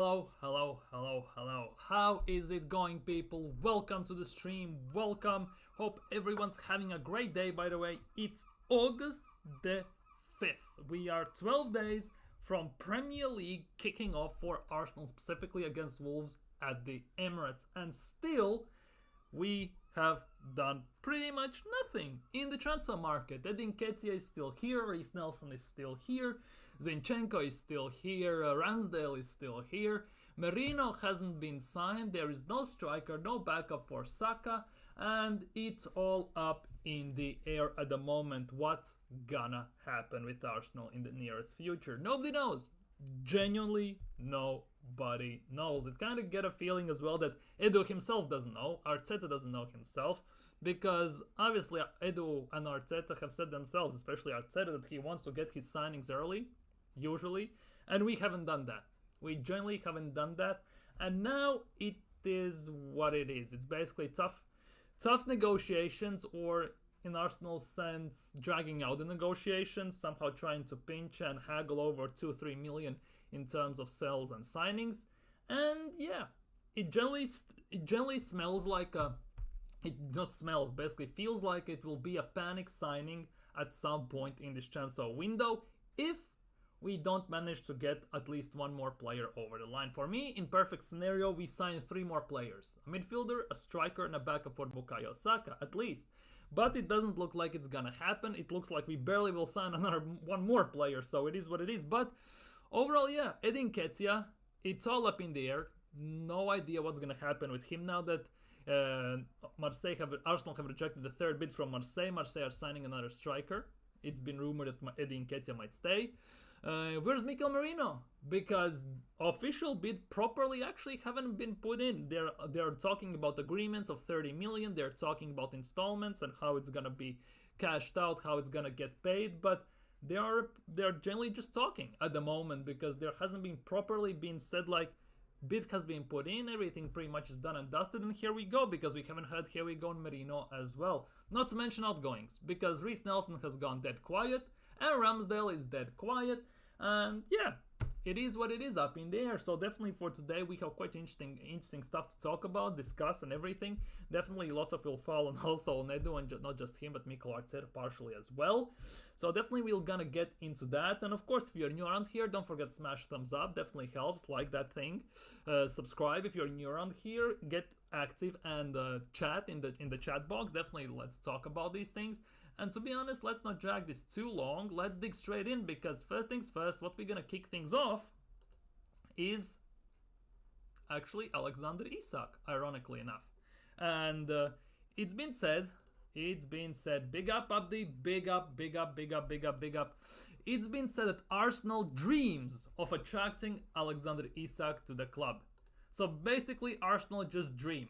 Hello, hello, hello, hello. How is it going, people? Welcome to the stream. Welcome. Hope everyone's having a great day. By the way, it's August the 5th. We are 12 days from Premier League kicking off for Arsenal, specifically against Wolves at the Emirates. And still, we have done pretty much nothing in the transfer market. Edu Nketiah is still here, Reece Nelson is still here, Zinchenko is still here, Ramsdale is still here, Merino hasn't been signed, there is no striker, no backup for Saka, and it's all up in the air at the moment. What's gonna happen with Arsenal in the nearest future? Nobody knows. Genuinely nobody knows. It kind of get a feeling as well that Edu himself doesn't know, Arteta doesn't know himself, because obviously Edu and Arteta have said themselves, especially Arteta, that he wants to get his signings early, usually, and we haven't done that. We generally haven't done that, and now it is what it is. It's basically tough negotiations, or in Arsenal's sense, dragging out the negotiations, somehow trying to pinch and haggle over 2-3 million in terms of sales and signings. And yeah, it generally smells like basically feels like it will be a panic signing at some point in this transfer window if we don't manage to get at least one more player over the line. For me, in perfect scenario, we sign 3 more players. A midfielder, a striker, and a backup for Bukayo Saka, at least. But it doesn't look like it's gonna happen. It looks like we barely will sign one more player, so it is what it is. But overall, yeah, Edu Nketiah, it's all up in the air. No idea what's gonna happen with him now that Arsenal have rejected the third bid from Marseille. Marseille are signing another striker. It's been rumored that Edu Nketiah might stay. Where's Mikel Merino? Because official bid properly actually haven't been put in. They're talking about agreements of 30 million. They're talking about installments and how it's gonna be cashed out, how it's gonna get paid. But they're generally just talking at the moment, because there hasn't been properly been said like bid has been put in, everything pretty much is done and dusted, and here we go, because we haven't heard here we go in Merino as well. Not to mention outgoings, because Reece Nelson has gone dead quiet, and Ramsdale is dead quiet, and yeah, it is what it is up in the air. So definitely for today we have quite interesting stuff to talk about, discuss, and everything. Definitely lots of will fall on also on Edu, and not just him, but Mikel Arteta partially as well. So definitely we're gonna get into that. And of course, if you're new around here, don't forget to smash thumbs up. Definitely helps, like that thing. Subscribe if you're new around here. Get active and chat in the chat box. Definitely let's talk about these things. And to be honest, let's not drag this too long. Let's dig straight in, because first things first, what we're gonna kick things off is actually Alexander Isak, ironically enough. And it's been said, big up, Abdi, big up. It's been said that Arsenal dreams of attracting Alexander Isak to the club. So basically, Arsenal just dream.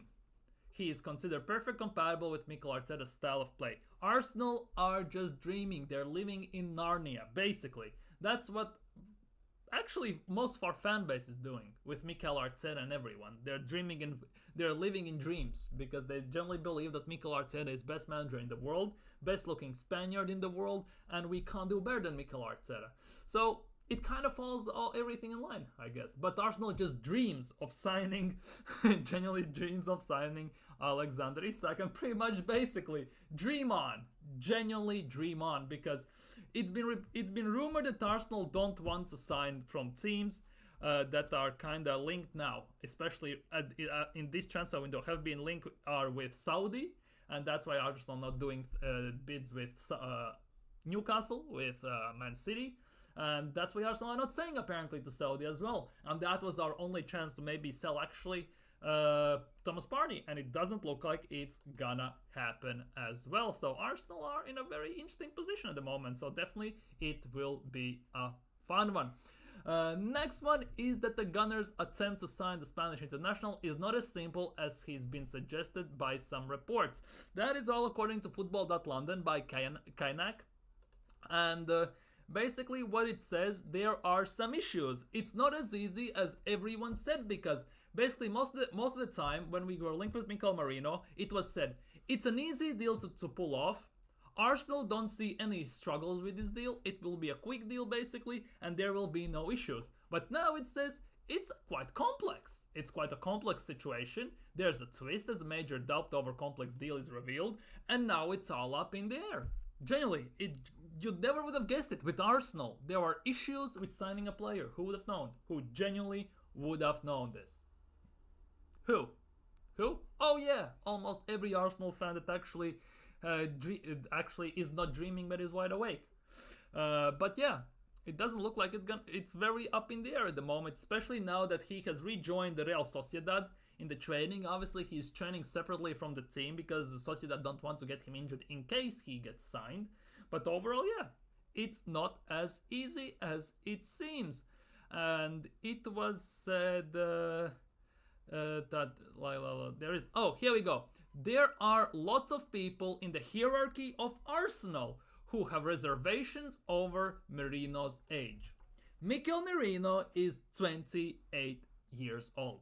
He is considered perfect compatible with Mikel Arteta's style of play. Arsenal are just dreaming. They're living in Narnia, basically. That's what actually most of our fan base is doing with Mikel Arteta and everyone. They're dreaming and they're living in dreams, because they generally believe that Mikel Arteta is best manager in the world, best looking Spaniard in the world, and we can't do better than Mikel Arteta. So it kind of falls everything in line, I guess. But Arsenal just dreams of signing, genuinely dreams of signing Alexander Isak, and pretty much basically dream on, genuinely dream on, because it's been rumored that Arsenal don't want to sign from teams that are kind of linked now, especially in this transfer window, have been linked are with Saudi, and that's why Arsenal not doing bids with Newcastle, with Man City. And that's why Arsenal are not saying apparently to Saudi as well. And that was our only chance to maybe sell actually Thomas Partey. And it doesn't look like it's gonna happen as well. So Arsenal are in a very interesting position at the moment. So definitely it will be a fun one. Next one is that the Gunners' attempt to sign the Spanish international is not as simple as he's been suggested by some reports. That is all according to Football.London by Kainak. And basically what it says, there are some issues. It's not as easy as everyone said, because basically most of the time when we were linked with Mikel Merino, it was said it's an easy deal to pull off. Arsenal don't see any struggles with this deal. It will be a quick deal basically, and there will be no issues. But now it says it's quite complex. It's quite a complex situation. There's a twist as a major doubt over complex deal is revealed, and now it's all up in the air. Genuinely, you never would have guessed it. With Arsenal, there are issues with signing a player. Who would have known? Who genuinely would have known this? Who? Who? Oh yeah, almost every Arsenal fan that actually is not dreaming but is wide awake. But yeah, it doesn't look like it's very up in the air at the moment, especially now that he has rejoined the Real Sociedad in the training. Obviously, he's training separately from the team because the Sociedad don't want to get him injured in case he gets signed. But overall, yeah, it's not as easy as it seems. And it was said that there is... Oh, here we go. There are lots of people in the hierarchy of Arsenal who have reservations over Merino's age. Mikel Merino is 28 years old.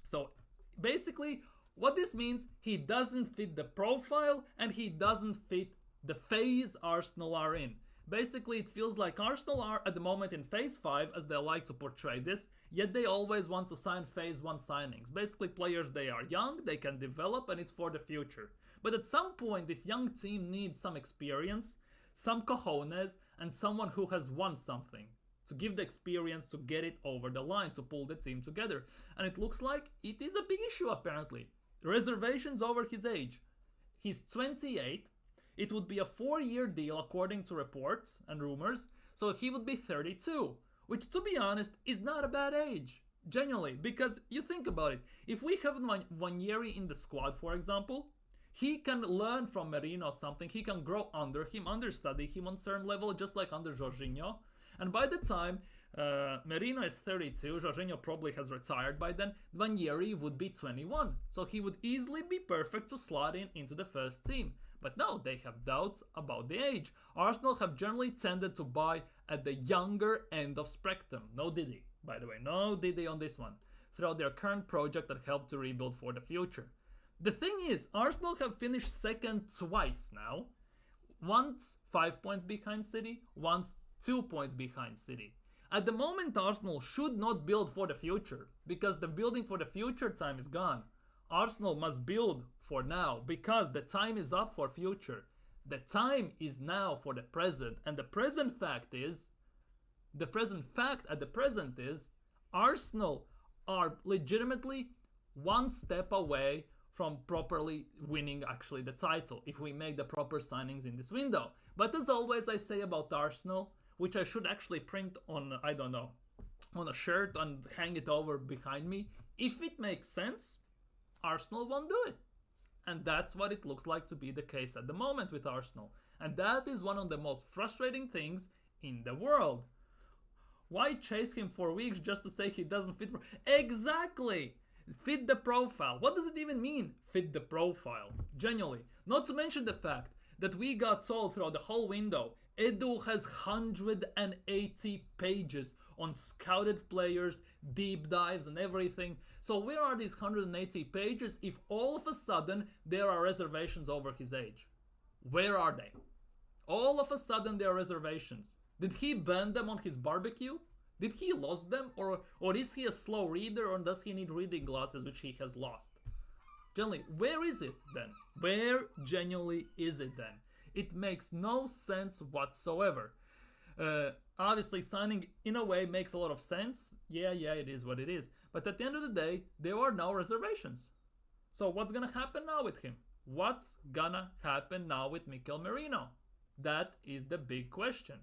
So basically, what this means, he doesn't fit the profile and he doesn't fit the phase Arsenal are in. Basically, it feels like Arsenal are at the moment in phase 5, as they like to portray this, yet they always want to sign phase 1 signings. Basically, players, they are young, they can develop, and it's for the future. But at some point, this young team needs some experience, some cojones, and someone who has won something to give the experience to get it over the line, to pull the team together. And it looks like it is a big issue, apparently. Reservations over his age. He's 28. It would be a 4-year deal according to reports and rumors, so he would be 32, which, to be honest, is not a bad age. Genuinely, because you think about it, if we have Nwaneri in the squad, for example, he can learn from Merino something, he can grow under him, understudy him on a certain level, just like under Jorginho. And by the time Merino is 32, Jorginho probably has retired by then, Nwaneri would be 21, so he would easily be perfect to slot in into the first team. But no, they have doubts about the age. Arsenal have generally tended to buy at the younger end of spectrum. No Didi, by the way, no Didi on this one, throughout their current project that helped to rebuild for the future. The thing is, Arsenal have finished second twice now. Once 5 points behind City, once 2 points behind City. At the moment, Arsenal should not build for the future, because the building for the future time is gone. Arsenal must build for now, because the time is up for future. The time is now for the present, and the present fact at the present is Arsenal are legitimately one step away from properly winning actually the title if we make the proper signings in this window. But as always I say about Arsenal, which I should actually print on, I don't know, on a shirt and hang it over behind me, if it makes sense, Arsenal won't do it. And that's what it looks like to be the case at the moment with Arsenal. And that is one of the most frustrating things in the world. Why chase him for weeks just to say he doesn't fit? Exactly! Fit the profile. What does it even mean, fit the profile? Genuinely. Not to mention the fact that we got told throughout the whole window, Edu has 180 pages on scouted players, deep dives and everything. So where are these 180 pages if all of a sudden there are reservations over his age? Where are they? All of a sudden there are reservations. Did he ban them on his barbecue? Did he lose them? Or is he a slow reader, or does he need reading glasses which he has lost? Genuinely, where is it then? Where genuinely is it then? It makes no sense whatsoever. Obviously, signing in a way makes a lot of sense. Yeah, it is what it is. But at the end of the day, there are no reservations. So what's gonna happen now with him? What's gonna happen now with Mikel Merino? That is the big question.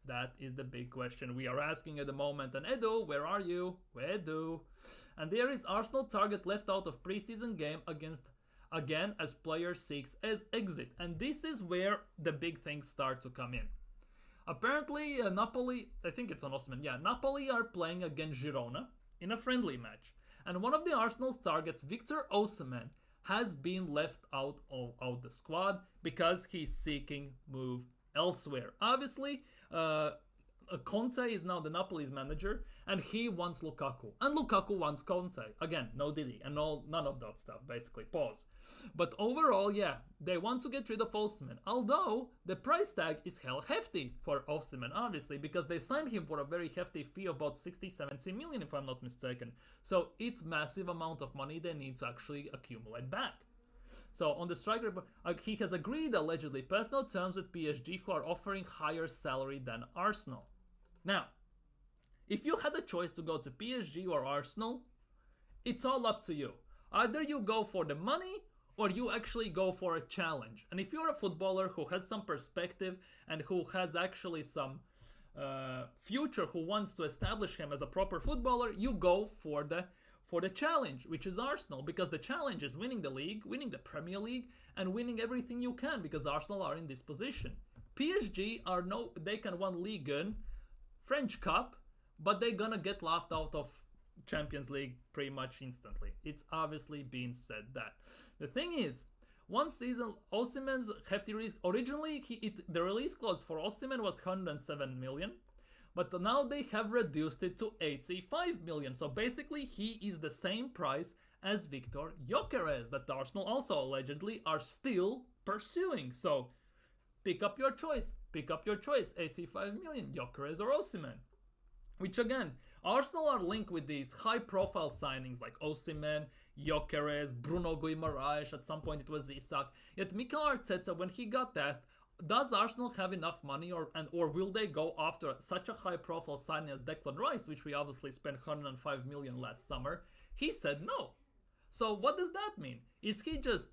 That is the big question we are asking at the moment. And Edu, where are you? Edu. And there is Arsenal target left out of preseason game again as player seeks exit. And this is where the big things start to come in. Apparently, Napoli, I think it's on Osimhen, yeah, Napoli are playing against Girona in a friendly match. And one of the Arsenal's targets, Victor Osimhen, has been left out of the squad because he's seeking move elsewhere. Obviously, Conte is now the Napoli's manager, and he wants Lukaku, and Lukaku wants Conte. Again, no Didi, and none of that stuff. Basically, pause. But overall, yeah, they want to get rid of Osimhen. Although the price tag is hell hefty for Osimhen, obviously, because they signed him for a very hefty fee of about 60-70 million, if I'm not mistaken. So it's massive amount of money they need to actually accumulate back. So on the striker, he has agreed allegedly personal terms with PSG, who are offering higher salary than Arsenal. Now, if you had a choice to go to PSG or Arsenal, it's all up to you. Either you go for the money or you actually go for a challenge. And if you're a footballer who has some perspective and who has actually some future, who wants to establish him as a proper footballer, you go for the challenge, which is Arsenal, because the challenge is winning the league, winning the Premier League, and winning everything you can, because Arsenal are in this position. PSG they can win Ligue 1, French Cup, but they're gonna get laughed out of Champions League pretty much instantly. It's obviously been said that. The thing is, one season, Osimhen's hefty release, originally the release clause for Osimhen was 107 million, but now they have reduced it to 85 million. So basically, he is the same price as Victor Gyökeres, that Arsenal also allegedly are still pursuing. So pick up your choice. 85 million, Gyökeres or Osimhen. Which again, Arsenal are linked with these high-profile signings like Osimhen, Gyökeres, Bruno Guimaraes. At some point it was Isak. Yet Mikel Arteta, when he got asked, does Arsenal have enough money, or will they go after such a high-profile signing as Declan Rice, which we obviously spent 105 million last summer? He said no. So what does that mean? Is he just,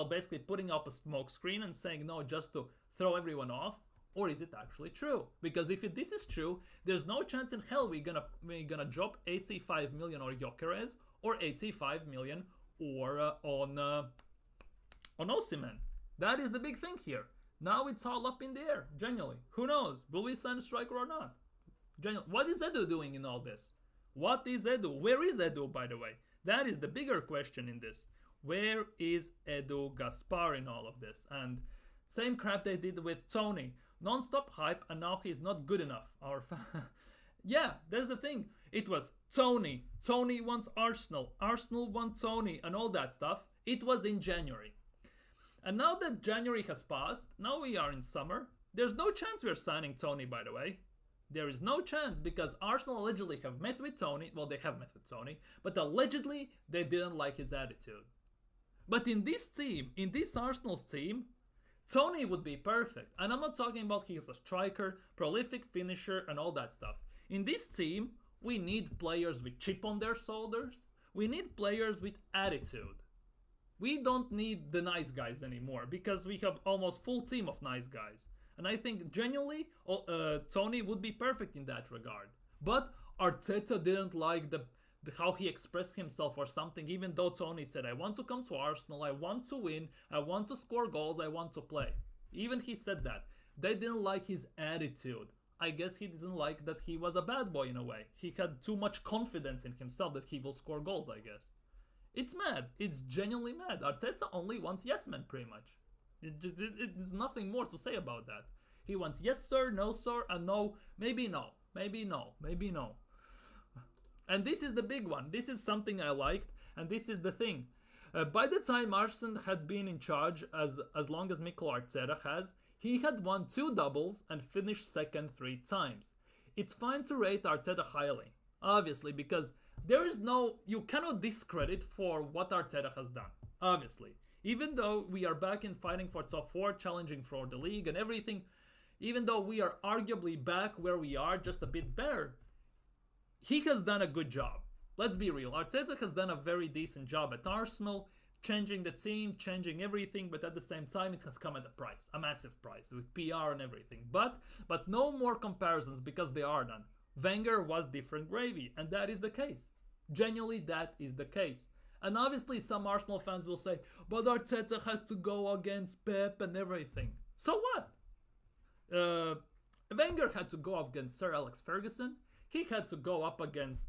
basically putting up a smoke screen and saying no just to throw everyone off? Or is it actually true? Because if this is true, there's no chance in hell we're gonna drop 85 million on Gyökeres or 85 million or on Osimhen. That is the big thing here. Now it's all up in the air, genuinely. Who knows? Will we sign a striker or not? Genuinely. What is Edu doing in all this? What is Edu? Where is Edu, by the way? That is the bigger question in this. Where is Edu Gaspar in all of this? And same crap they did with Tony. Non-stop hype, and now he's not good enough. Yeah, that's the thing. It was Tony wants Arsenal want Tony, and all that stuff. It was in January. And now that January has passed, now we are in summer, there's no chance we're signing Tony, by the way. There is no chance, because Arsenal allegedly have met with Tony. Well, they have met with Tony, but allegedly they didn't like his attitude. But in this team, in this Arsenal's team, Tony would be perfect. And I'm not talking about he's a striker, prolific finisher, and all that stuff. In this team, we need players with chip on their shoulders. We need players with attitude. We don't need the nice guys anymore, because we have almost full team of nice guys. And I think genuinely Tony would be perfect in that regard. But Arteta didn't like how he expressed himself or something, even though Tony said, I want to come to Arsenal, I want to win, I want to score goals, I want to play. Even he said that. They didn't like his attitude. I guess he didn't like that he was a bad boy in a way. He had too much confidence in himself that he will score goals, I guess. It's mad. It's genuinely mad. Arteta only wants yes men, pretty much. There's nothing more to say about that. He wants yes sir, no sir, and no, maybe no, maybe no, maybe no. And this is the big one. This is something I liked, and this is the thing. By the time Arsene had been in charge as long as Mikel Arteta has, he had won 2 doubles and finished second 3 times. It's fine to rate Arteta highly, obviously, because you cannot discredit for what Arteta has done, obviously. Even though we are back in fighting for top 4, challenging for the league and everything, even though we are arguably back where we are, just a bit better, he has done a good job. Let's be real. Arteta has done a very decent job at Arsenal, changing the team, changing everything, but at the same time it has come at a price, a massive price, with PR and everything. But no more comparisons, because they are none. Wenger was different gravy, and that is the case. Genuinely, that is the case. And obviously some Arsenal fans will say, but Arteta has to go against Pep and everything. So what? Wenger had to go up against Sir Alex Ferguson. He had to go up against,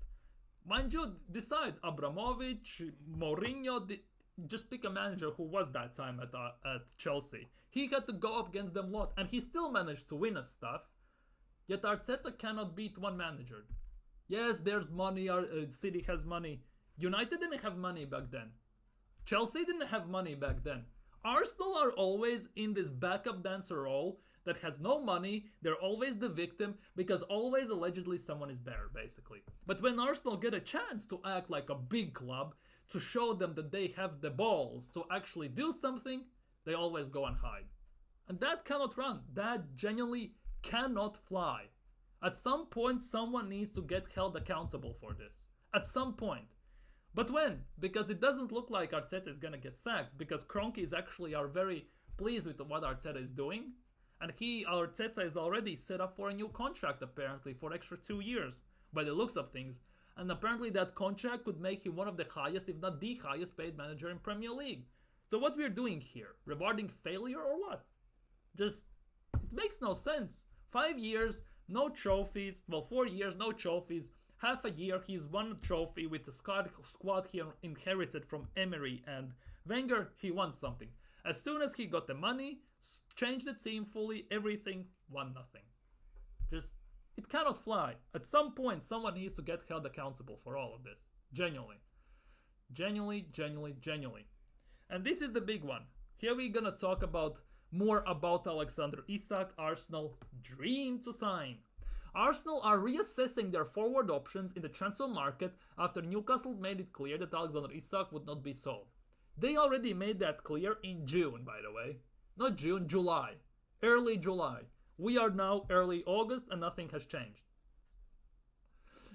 mind you, decide, Abramovich, Mourinho, just pick a manager who was that time at Chelsea. He had to go up against them a lot, and he still managed to win us stuff. Yet Arteta cannot beat one manager. Yes, there's money, City has money. United didn't have money back then. Chelsea didn't have money back then. Arsenal are always in this backup dancer role that has no money. They're always the victim because always allegedly someone is better, basically. But when Arsenal get a chance to act like a big club, to show them that they have the balls to actually do something, they always go and hide. And that cannot run. That genuinely cannot fly. At some point, someone needs to get held accountable for this. At some point. But when? Because it doesn't look like Arteta is gonna get sacked, because Cronkies actually are very pleased with what Arteta is doing, and Arteta is already set up for a new contract apparently for extra 2 years by the looks of things, and apparently that contract could make him one of the highest, if not the highest paid manager in Premier League. So what we're doing here, rewarding failure or what? It makes no sense. 5 years, no trophies, well 4 years, no trophies. Half a year, he's won a trophy with the squad he inherited from Emery and Wenger. He won something. As soon as he got the money, changed the team fully, everything, won nothing. It cannot fly. At some point, someone needs to get held accountable for all of this. Genuinely. Genuinely. And this is the big one. Here we're gonna talk more about Alexander Isak. Arsenal dream to sign. Arsenal are reassessing their forward options in the transfer market after Newcastle made it clear that Alexander Isak would not be sold. They already made that clear in June, by the way. Not June, July. Early July. We are now early August and nothing has changed.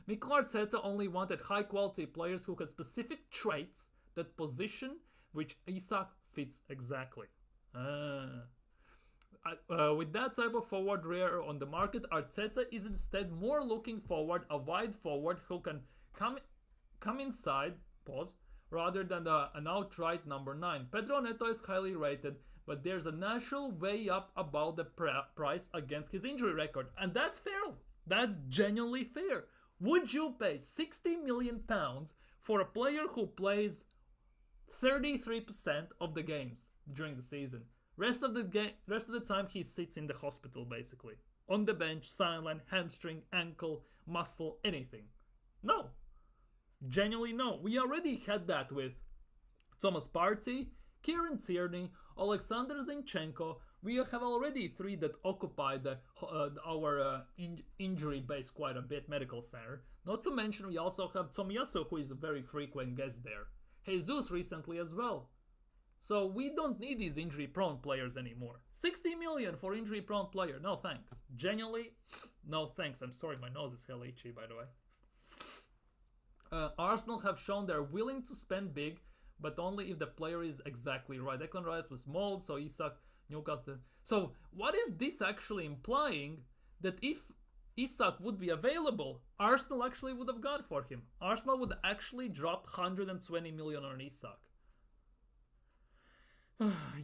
Mikel Arteta only wanted high quality players who had specific traits that position which Isak fits exactly. With that type of forward rare on the market, Arteta is instead more looking forward a wide forward who can come inside, rather than an outright number 9. Pedro Neto is highly rated, but there's a natural way up about the price against his injury record, and that's fair. That's genuinely fair. Would you pay £60 million for a player who plays 33% of the games during the season? Rest of the time he sits in the hospital, basically. On the bench, sideline, hamstring, ankle, muscle, anything. No. Genuinely no. We already had that with Thomas Partey, Kieran Tierney, Alexander Zinchenko. We have already 3 that occupy our injury base quite a bit, medical center. Not to mention we also have Tomiyasu, who is a very frequent guest there. Jesus recently as well. So we don't need these injury-prone players anymore. 60 million for injury-prone player. No thanks. Genuinely, no thanks. I'm sorry, my nose is hell itchy, by the way. Arsenal have shown they're willing to spend big, but only if the player is exactly right. Declan Rice was mold, so Isak, Newcastle. So what is this actually implying? That if Isak would be available, Arsenal actually would have gone for him. Arsenal would actually drop 120 million on Isak.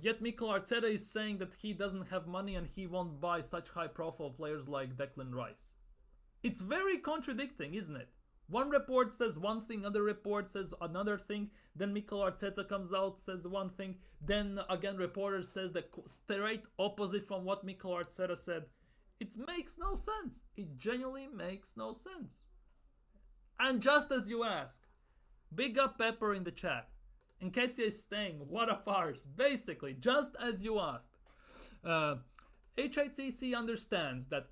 Yet Mikel Arteta is saying that he doesn't have money and he won't buy such high-profile players like Declan Rice. It's very contradicting, isn't it? One report says one thing, other report says another thing, then Mikel Arteta comes out, says one thing, then again reporters says the straight opposite from what Mikel Arteta said. It makes no sense. It genuinely makes no sense. And just as you ask, big up Pepper in the chat. Nketiah is staying. What a farce. Basically, just as you asked. HITC understands that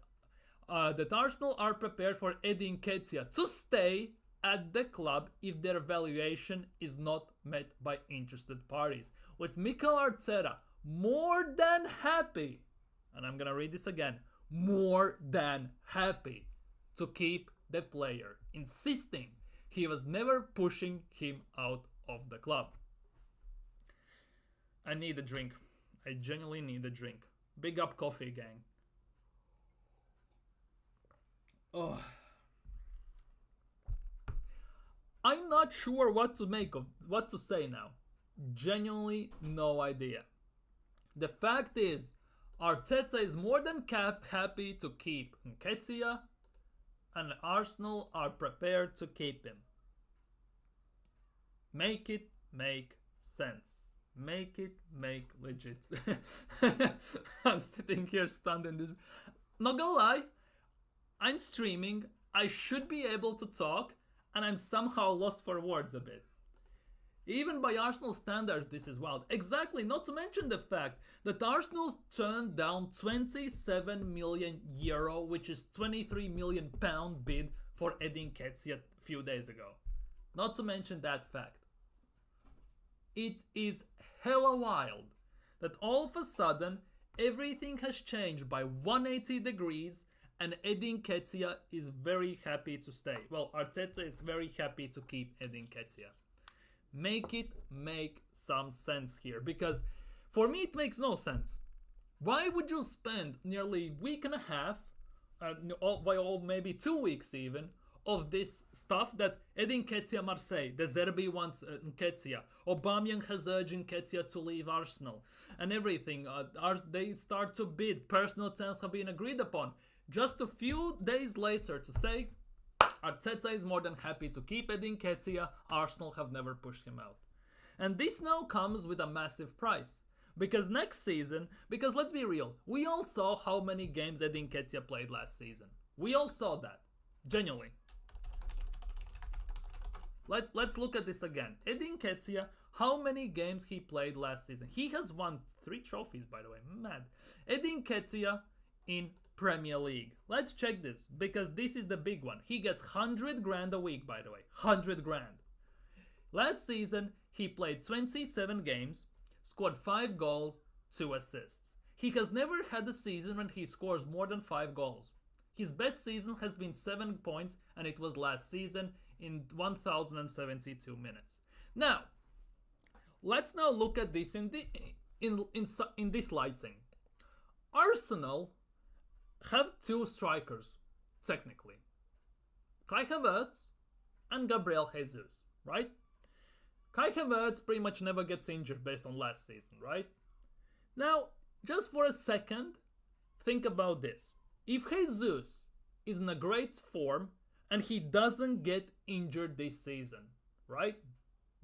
Arsenal are prepared for Edu Nketiah to stay at the club if their valuation is not met by interested parties. With Mikel Arteta more than happy, and I'm gonna read this again, more than happy to keep the player, insisting he was never pushing him out of the club. I need a drink. I genuinely need a drink. Big up coffee, gang. Oh. I'm not sure what to say now. Genuinely no idea. The fact is, Arteta is more than happy to keep Nketiah, and Arsenal are prepared to keep him. Make it make sense. Make it make legit. I'm sitting here stunned in this. Not gonna lie, I'm streaming, I should be able to talk, and I'm somehow lost for words a bit. Even by Arsenal standards, this is wild. Exactly, not to mention the fact that Arsenal turned down 27 million euro, which is 23 million pound bid for Edu Nketiah a few days ago. Not to mention that fact. It is hella wild that all of a sudden everything has changed by 180 degrees and Edu Nketiah is very happy to stay. Well, Arteta is very happy to keep Edu Nketiah. Make it make some sense here, because for me it makes no sense. Why would you spend nearly a week and a half, maybe 2 weeks even, of this stuff that Edu Nketiah Marseille, De Zerbi wants Nketiah, Aubameyang has urged Nketiah to leave Arsenal, and everything. They start to bid, personal terms have been agreed upon. Just a few days later to say, Arteta is more than happy to keep Edu Nketiah, Arsenal have never pushed him out. And this now comes with a massive price. Because next season, because let's be real, we all saw how many games Edu Nketiah played last season. We all saw that. Genuinely. Let's look at this again. Edu Nketiah, how many games he played last season? He has won 3 trophies, by the way. Mad. Edu Nketiah in Premier League. Let's check this, because this is the big one. He gets 100 grand a week, by the way. 100 grand. Last season, he played 27 games, scored 5 goals, 2 assists. He has never had a season when he scores more than 5 goals. His best season has been 7 points, and it was last season in 1,072 minutes. Now, let's now look at this in this lighting. Arsenal have 2 strikers, technically. Kai Havertz and Gabriel Jesus, right? Kai Havertz pretty much never gets injured based on last season, right? Now, just for a second, think about this. If Jesus is in a great form and he doesn't get injured this season, right?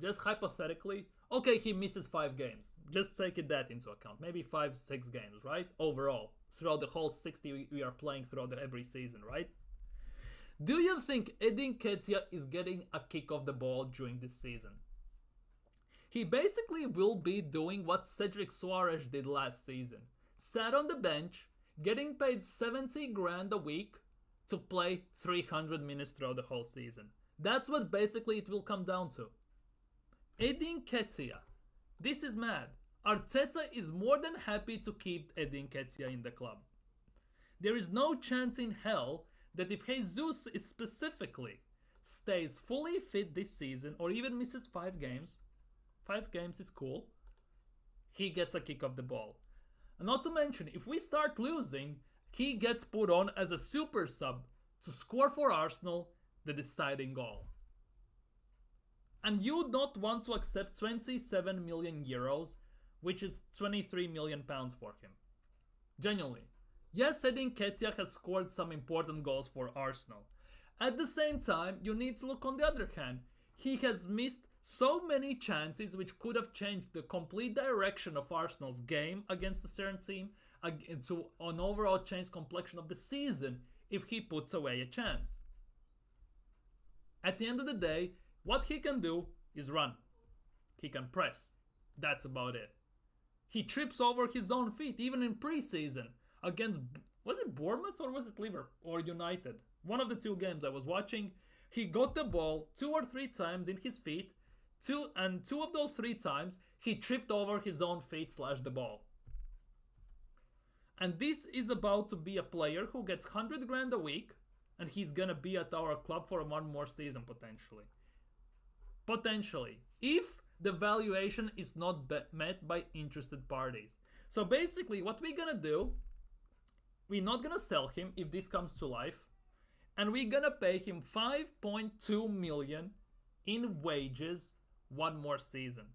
Just hypothetically, okay, he misses 5 games. Just take that into account. Maybe 5-6 games, right? Overall, throughout the whole 60 we are playing throughout every season, right? Do you think Edu Nketiah is getting a kick of the ball during this season? He basically will be doing what Cedric Soares did last season. Sat on the bench, getting paid 70 grand a week to play 300 minutes throughout the whole season. That's what basically it will come down to. Edu Nketiah. This is mad. Arteta is more than happy to keep Edu Nketiah in the club. There is no chance in hell that if Jesus is specifically stays fully fit this season or even misses 5 games, 5 games is cool, he gets a kick of the ball. And not to mention, if we start losing, he gets put on as a super sub to score for Arsenal the deciding goal. And you don't want to accept 27 million euros, which is 23 million pounds for him. Genuinely. Yes, Edu Nketiah has scored some important goals for Arsenal. At the same time, you need to look on the other hand. He has missed so many chances which could have changed the complete direction of Arsenal's game against a certain team, to an overall change complexion of the season if he puts away a chance. At the end of the day, what he can do is run. He can press. That's about it. He trips over his own feet, even in preseason against, was it Bournemouth or was it Liverpool or United? One of the 2 games I was watching, he got the ball 2 or 3 times in his feet, 2 of those 3 times, he tripped over his own feet / the ball. And this is about to be a player who gets 100 grand a week, and he's gonna be at our club for 1 more season potentially. Potentially, if the valuation is not met by interested parties. So basically, what we're gonna do, we're not gonna sell him if this comes to life, and we're gonna pay him 5.2 million in wages 1 more season.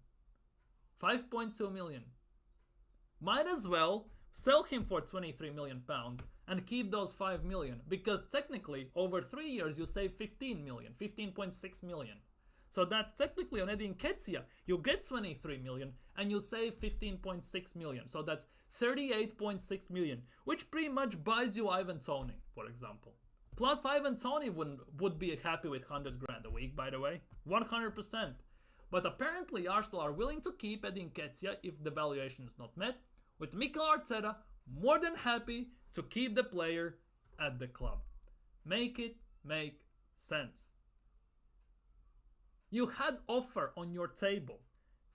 5.2 million. Might as well sell him for 23 million pounds and keep those 5 million, because technically over 3 years you save 15 million, 15.6 million. So that's technically on Edu Nketiah, you get 23 million and you save 15.6 million. So that's 38.6 million, which pretty much buys you Ivan Toney, for example. Plus, Ivan Toney would be happy with 100 grand a week, by the way. 100%. But apparently, Arsenal are willing to keep Edu Nketiah if the valuation is not met, with Mikel Arteta more than happy to keep the player at the club. Make it make sense. You had offer on your table.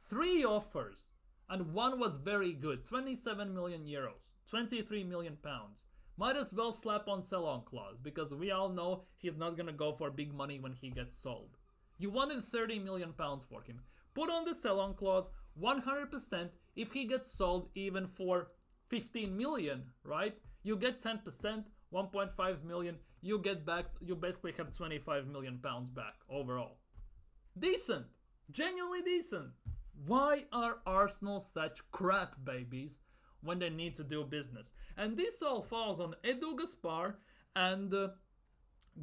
3 offers. And one was very good. 27 million euros. 23 million pounds. Might as well slap on sell-on clause, because we all know he's not gonna go for big money when he gets sold. You wanted 30 million pounds for him. Put on the sell-on clause 100%. If he gets sold even for 15 million, right? You get 10%, 1.5 million. You get back, you basically have 25 million pounds back overall. Decent. Genuinely decent. Why are Arsenal such crap babies when they need to do business? And this all falls on Edu Gaspar and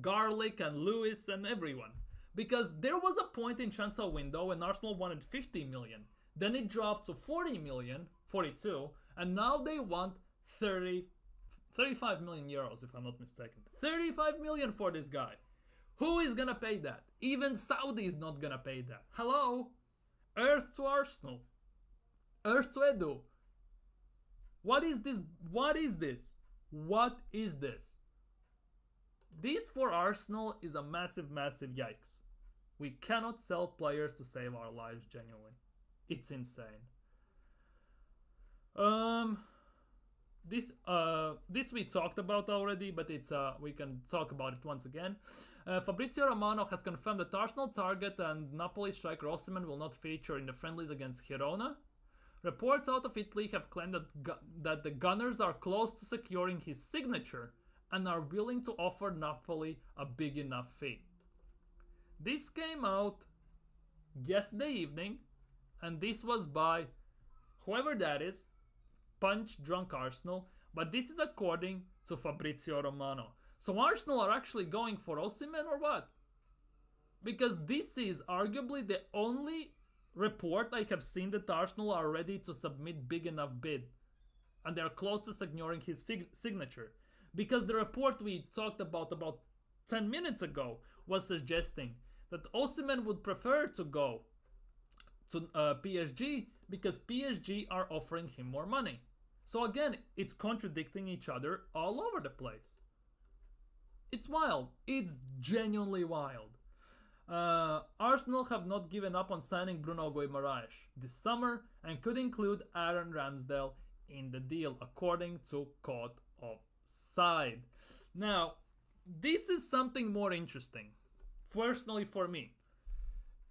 Garlic and Lewis and everyone. Because there was a point in transfer window when Arsenal wanted 50 million. Then it dropped to 40 million, 42, and now they want 35 million euros, if I'm not mistaken. 35 million for this guy. Who is gonna pay that? Even Saudi is not gonna pay that. Hello? Earth to Arsenal. Earth to Edu. What is this? What is this? What is this? This for Arsenal is a massive, massive yikes. We cannot sell players to save our lives, genuinely. It's insane. This we talked about already, but it's we can talk about it once again. Fabrizio Romano has confirmed that Arsenal target and Napoli striker Osimhen will not feature in the friendlies against Girona. Reports out of Italy have claimed that the Gunners are close to securing his signature and are willing to offer Napoli a big enough fee. This came out yesterday evening, and this was by whoever that is, Punch Drunk Arsenal, but this is according to Fabrizio Romano. So Arsenal are actually going for Osimhen or what? Because this is arguably the only report I have seen that Arsenal are ready to submit big enough bid, and they're close to securing his signature. Because the report we talked about 10 minutes ago was suggesting that Osimhen would prefer to go to PSG because PSG are offering him more money. So again, it's contradicting each other all over the place. It's wild. It's genuinely wild. Arsenal have not given up on signing Bruno Guimaraes this summer and could include Aaron Ramsdale in the deal, according to Caught Offside. Now, this is something more interesting, personally for me.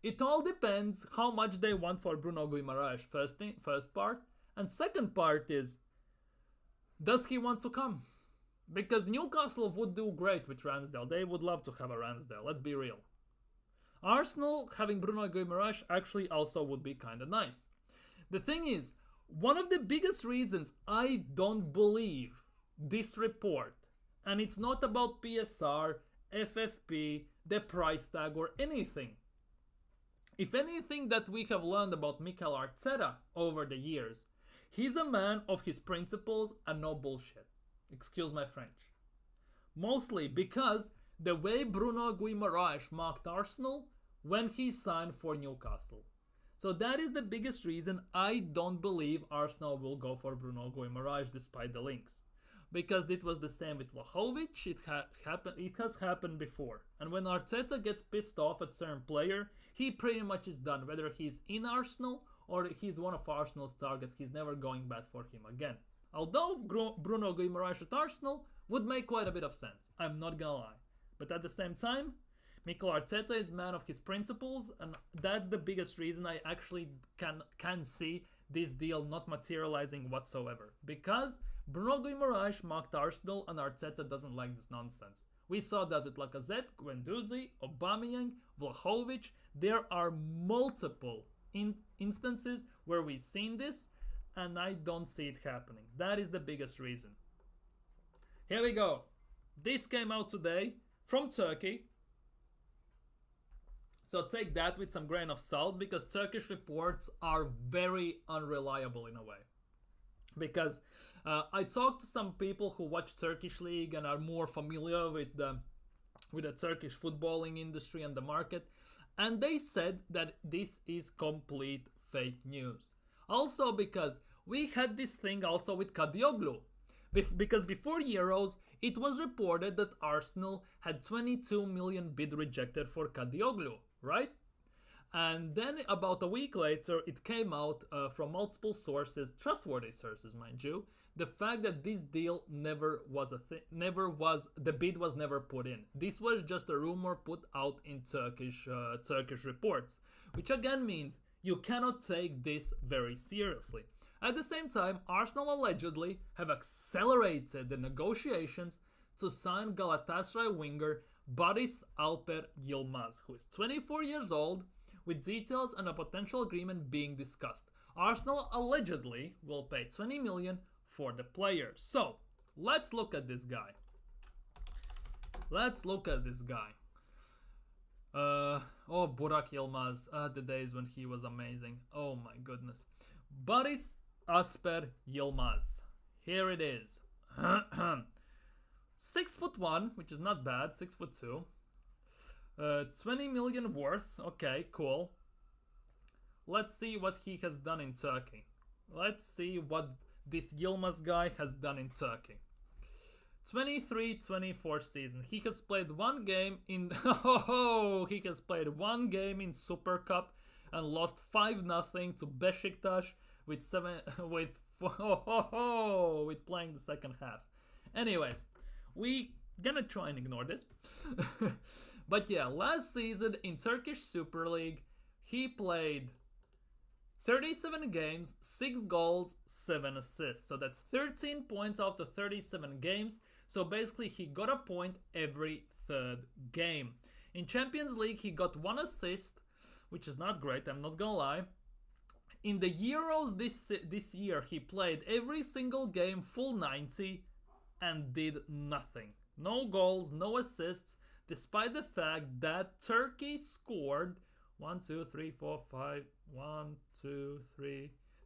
It all depends how much they want for Bruno Guimaraes, first part. And second part is, does he want to come? Because Newcastle would do great with Ramsdale. They would love to have a Ramsdale, let's be real. Arsenal having Bruno Guimaraes actually also would be kind of nice. The thing is, one of the biggest reasons I don't believe this report, and it's not about PSR, FFP, the price tag or anything. If anything that we have learned about Mikel Arteta over the years, he's a man of his principles and no bullshit. Excuse my French. Mostly because the way Bruno Guimaraes mocked Arsenal when he signed for Newcastle. So that is the biggest reason I don't believe Arsenal will go for Bruno Guimaraes despite the links. Because it was the same with Vlahovic, it has happened before. And when Arteta gets pissed off at certain player, he pretty much is done. Whether he's in Arsenal or he's one of Arsenal's targets, he's never going back for him again. Although Bruno Guimaraes at Arsenal would make quite a bit of sense, I'm not gonna lie. But at the same time, Mikel Arteta is man of his principles, and that's the biggest reason I actually can see this deal not materializing whatsoever. Because Bruno Guimaraes mocked Arsenal and Arteta doesn't like this nonsense. We saw that with Lacazette, Guendouzi, Aubameyang, Vlahovic. There are multiple instances where we've seen this, and I don't see it happening. That is the biggest reason. Here we go. This came out today from Turkey. So take that with some grain of salt, because Turkish reports are very unreliable in a way. Because I talked to some people who watch Turkish League and are more familiar with the with the Turkish footballing industry and the market, and they said that this is complete fake news. Also because we had this thing also with Kadioglu. Because before Euros, it was reported that Arsenal had 22 million bid rejected for Kadioglu, right? And then about a week later, it came out from multiple sources, trustworthy sources, mind you, the fact that this deal never was the bid was never put in. This was just a rumor put out in Turkish reports, which again means you cannot take this very seriously. At the same time, Arsenal allegedly have accelerated the negotiations to sign Galatasaray winger Barış Alper Yilmaz, who is 24 years old, with details and a potential agreement being discussed. Arsenal allegedly will pay 20 million for the player. So, let's look at this guy. Burak Yilmaz, the days when he was amazing. Oh my goodness. Barış Alper Yilmaz. Here it is. 6'1", which is not bad, 6'2". 20 million worth. Okay, cool. Let's see what he has done in Turkey. Let's see what this Yilmaz guy has done in Turkey. 23-24 season. He has played one game in Super Cup and lost 5-0 to Beşiktaş with playing the second half. Anyways, we gonna try and ignore this. But yeah, last season in Turkish Super League, he played 37 games, 6 goals, 7 assists. So that's 13 points out of 37 games. So basically he got a point every third game. In Champions League, he got 1 assist, which is not great, I'm not gonna lie. In the Euros this year, he played every single game full 90 and did nothing. No goals, no assists, despite the fact that Turkey scored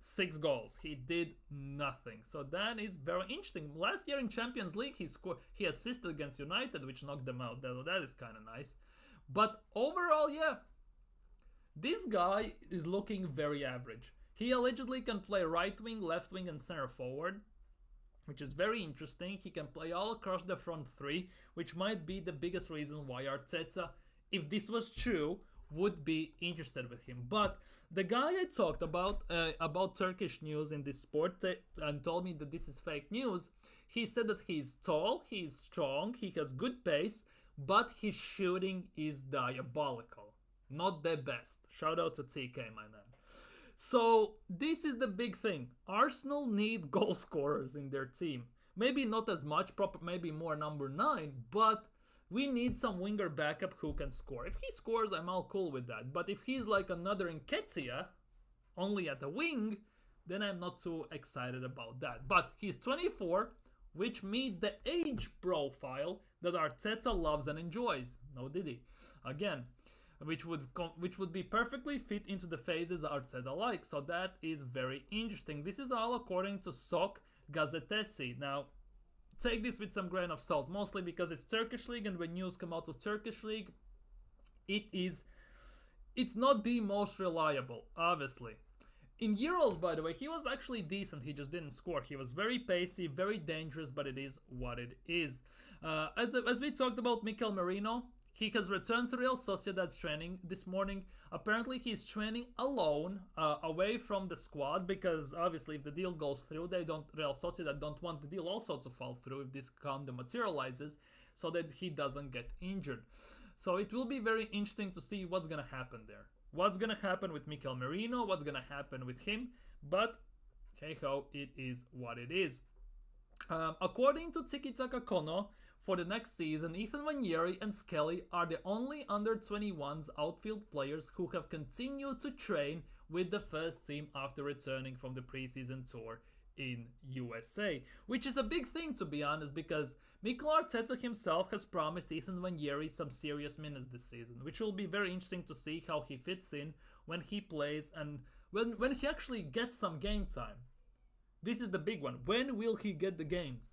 6 goals. He did nothing. So that is very interesting. Last year in Champions League, he assisted against United, which knocked them out. That is kind of nice. But overall, yeah, this guy is looking very average. He allegedly can play right wing, left wing, and center forward, which is very interesting. He can play all across the front three, which might be the biggest reason why Arteta, if this was true, would be interested with him. But the guy I talked about Turkish news in this sport and told me that this is fake news, he said that he's tall, he's strong, he has good pace, but his shooting is diabolical. Not the best. Shout out to TK, my man. So this is the big thing. Arsenal need goal scorers in their team. Maybe not as much, maybe more number 9, but we need some winger backup who can score. If he scores, I'm all cool with that. But if he's like another Nketiah, only at the wing, then I'm not too excited about that. But he's 24, which meets the age profile that Arteta loves and enjoys. No diddy. Again, which would be perfectly fit into the phases Arteta likes. So that is very interesting. This is all according to Sok Gazetesi. Now, take this with some grain of salt, mostly because it's Turkish league, and when news come out of Turkish league, it's not the most reliable, obviously. In Euros, by the way, he was actually decent, he just didn't score. He was very pacey, very dangerous, but it is what it is. As we talked about Mikel Merino, he has returned to Real Sociedad's training this morning. Apparently, he's training alone, away from the squad, because obviously, if the deal goes through, Real Sociedad don't want the deal also to fall through if this kind materializes, so that he doesn't get injured. So it will be very interesting to see what's gonna happen there. What's gonna happen with Mikel Merino? What's gonna happen with him? But hey ho, it is what it is. According to Tiki Taka Kono, for the next season, Ethan Nwaneri and Skelly are the only under-21s outfield players who have continued to train with the first team after returning from the preseason tour in USA. Which is a big thing, to be honest, because Mikel Arteta himself has promised Ethan Nwaneri some serious minutes this season, which will be very interesting to see how he fits in when he plays and when he actually gets some game time. This is the big one. When will he get the games?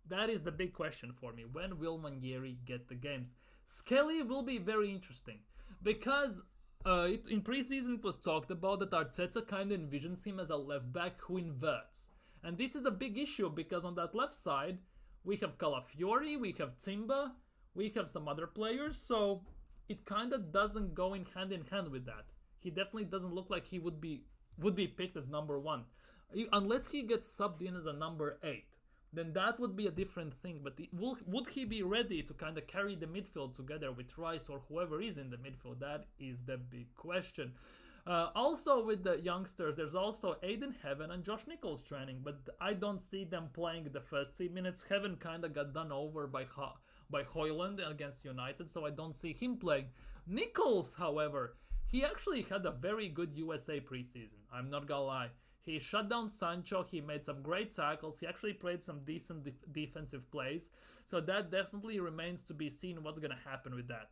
That is the big question for me. When will Nwaneri get the games? Skelly will be very interesting because in preseason it was talked about that Arteta kind of envisions him as a left back who inverts. And this is a big issue because on that left side, we have Calafiori, we have Timba, we have some other players, so it kind of doesn't go in hand with that. He definitely doesn't look like he would be picked as number 1. Unless he gets subbed in as a number 8. Then that would be a different thing. But would he be ready to kind of carry the midfield together with Rice or whoever is in the midfield? That is the big question. Also with the youngsters, there's also Aiden Heaven and Josh Nichols training, but I don't see them playing the first 3 minutes. Heaven kind of got done over by Højlund against United, so I don't see him playing. Nichols, however, he actually had a very good USA preseason. I'm not gonna lie. He shut down Sancho, he made some great tackles, he actually played some decent defensive plays. So that definitely remains to be seen what's going to happen with that.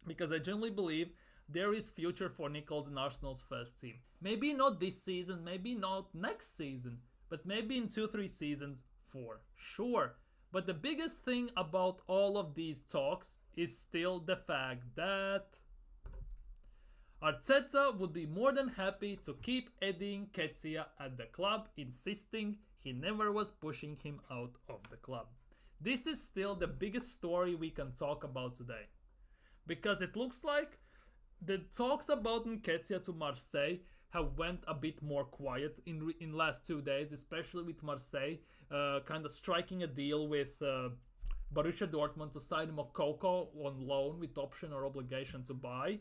Because I genuinely believe there is future for Nichols in Arsenal's first team. Maybe not this season, maybe not next season, but maybe in 2-3 seasons for sure. But the biggest thing about all of these talks is still the fact that Arteta would be more than happy to keep Edu Nketiah at the club, insisting he never was pushing him out of the club. This is still the biggest story we can talk about today. Because it looks like the talks about Nketiah to Marseille have went a bit more quiet in last 2 days, especially with Marseille kind of striking a deal with Borussia Dortmund to sign Moukoko on loan with option or obligation to buy.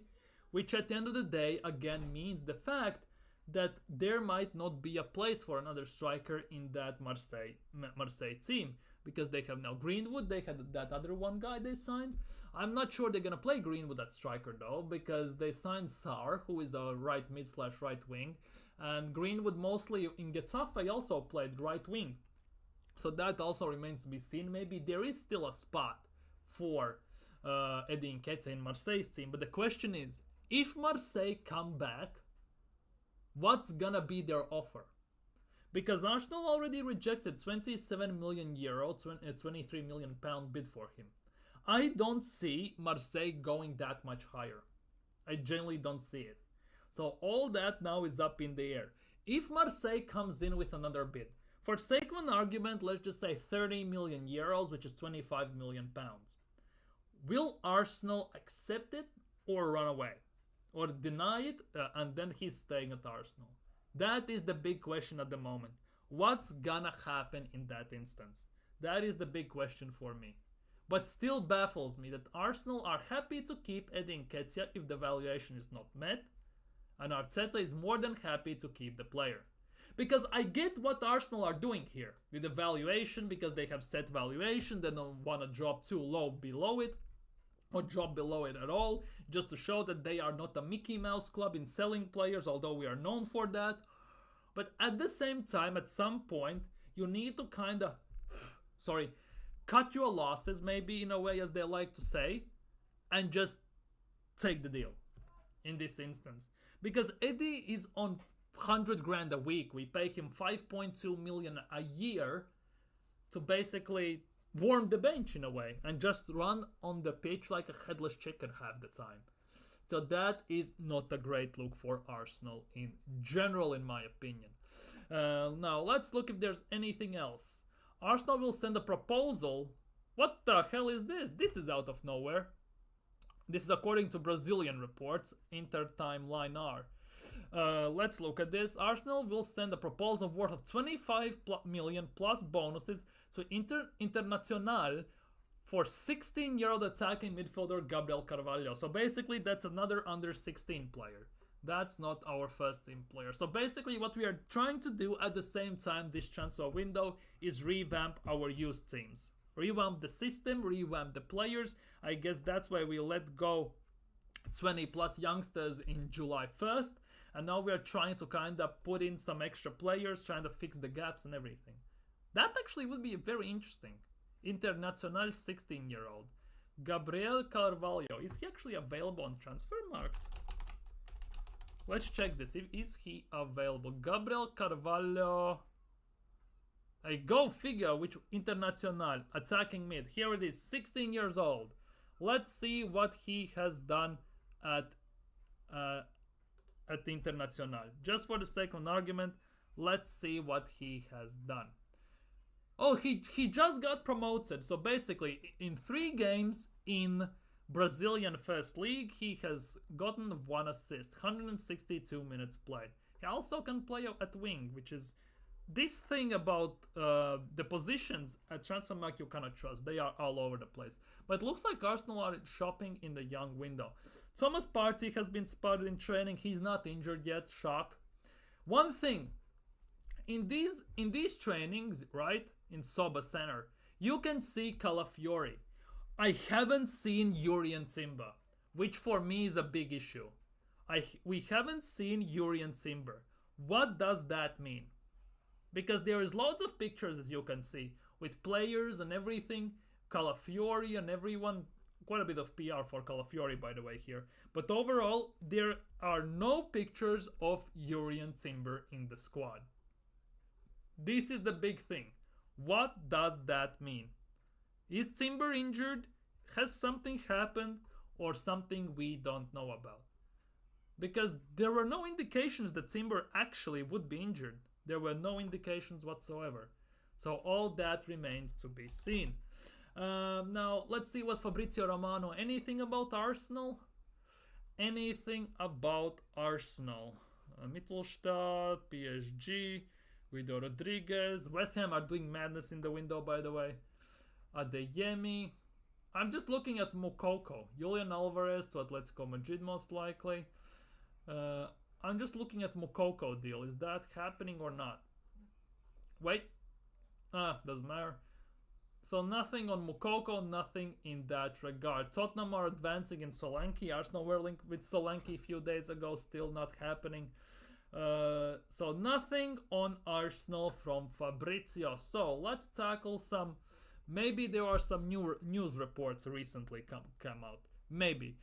Which at the end of the day, again, means the fact that there might not be a place for another striker in that Marseille team. Because they have now Greenwood, they had that other one guy they signed. I'm not sure they're going to play Greenwood at striker though, because they signed Sarr, who is a right mid / right wing. And Greenwood mostly in Getafe also played right wing. So that also remains to be seen. Maybe there is still a spot for Edu Nketiah in Marseille's team. But the question is, if Marseille come back, what's gonna be their offer? Because Arsenal already rejected 27 million euro, 23 million pound bid for him. I don't see Marseille going that much higher. I genuinely don't see it. So all that now is up in the air. If Marseille comes in with another bid, for sake of an argument, let's just say 30 million euros, which is 25 million pounds. Will Arsenal accept it or run away? Or deny it, and then he's staying at Arsenal? That is the big question at the moment. What's gonna happen in that instance? That is the big question for me. But still baffles me that Arsenal are happy to keep Edu Nketiah if the valuation is not met, and Arteta is more than happy to keep the player. Because I get what Arsenal are doing here with the valuation, because they have set valuation, they don't want to drop too low below it, or drop below it at all, just to show that they are not a Mickey Mouse club in selling players, although we are known for that. But at the same time, at some point, you need to kind of, cut your losses, maybe in a way, as they like to say, and just take the deal in this instance. Because Eddie is on 100 grand a week. We pay him 5.2 million a year to basically warm the bench in a way and just run on the pitch like a headless chicken half the time. So that is not a great look for Arsenal in general, in my opinion. Now let's look if there's anything else. Arsenal will send a proposal. What the hell is this? This is out of nowhere. This is according to Brazilian reports, Inter Timeline R. Let's look at this. Arsenal will send a proposal worth of 25 million plus bonuses to Internacional for 16-year-old attacking midfielder Gabriel Carvalho. So basically that's another under 16 player. That's not our first team player. So basically what we are trying to do at the same time this transfer window is revamp our youth teams. Revamp the system, revamp the players. I guess that's why we let go 20 plus youngsters in July 1st. And now we are trying to kind of put in some extra players, trying to fix the gaps and everything. That actually would be very interesting. Internacional 16-year-old. Gabriel Carvalho. Is he actually available on Transfermarkt? Let's check this. Is he available? Gabriel Carvalho. Go figure which Internacional attacking mid. Here it is, 16 years old. Let's see what he has done at uh, at Internacional. Just for the sake of an argument, let's see what he has done. Oh, he just got promoted. So basically, in 3 games in Brazilian First League, he has gotten 1 assist, 162 minutes played. He also can play at wing, which is this thing about the positions at Transfermarkt you cannot trust. They are all over the place. But it looks like Arsenal are shopping in the young window. Thomas Partey has been spotted in training. He's not injured yet. Shock. One thing, in these trainings, right, in Soba Center, you can see Calafiori. I haven't seen Yuri and Timber, which for me is a big issue. We haven't seen Yuri and Timber. What does that mean? Because there is lots of pictures, as you can see, with players and everything, Calafiori and everyone. Quite a bit of PR for Calafiori, by the way, here. But overall, there are no pictures of Yuri and Timber in the squad. This is the big thing. What does that mean? Is Timber injured? Has something happened? Or something we don't know about? Because there were no indications that Timber actually would be injured. There were no indications whatsoever. So all that remains to be seen. Now, let's see what Fabrizio Romano. Anything about Arsenal? Anything about Arsenal? Mittelstadt, PSG, Guido Rodriguez. West Ham are doing madness in the window, by the way. Adeyemi. I'm just looking at Moukoko. Julian Alvarez to Atletico Madrid, most likely. I'm just looking at Moukoko deal. Is that happening or not? Wait. Doesn't matter. So nothing on Moukoko, nothing in that regard. Tottenham are advancing in Solanke. Arsenal were linked with Solanke a few days ago, still not happening. So nothing on Arsenal from Fabrizio. So let's tackle some. Maybe there are some new news reports recently come out. Maybe.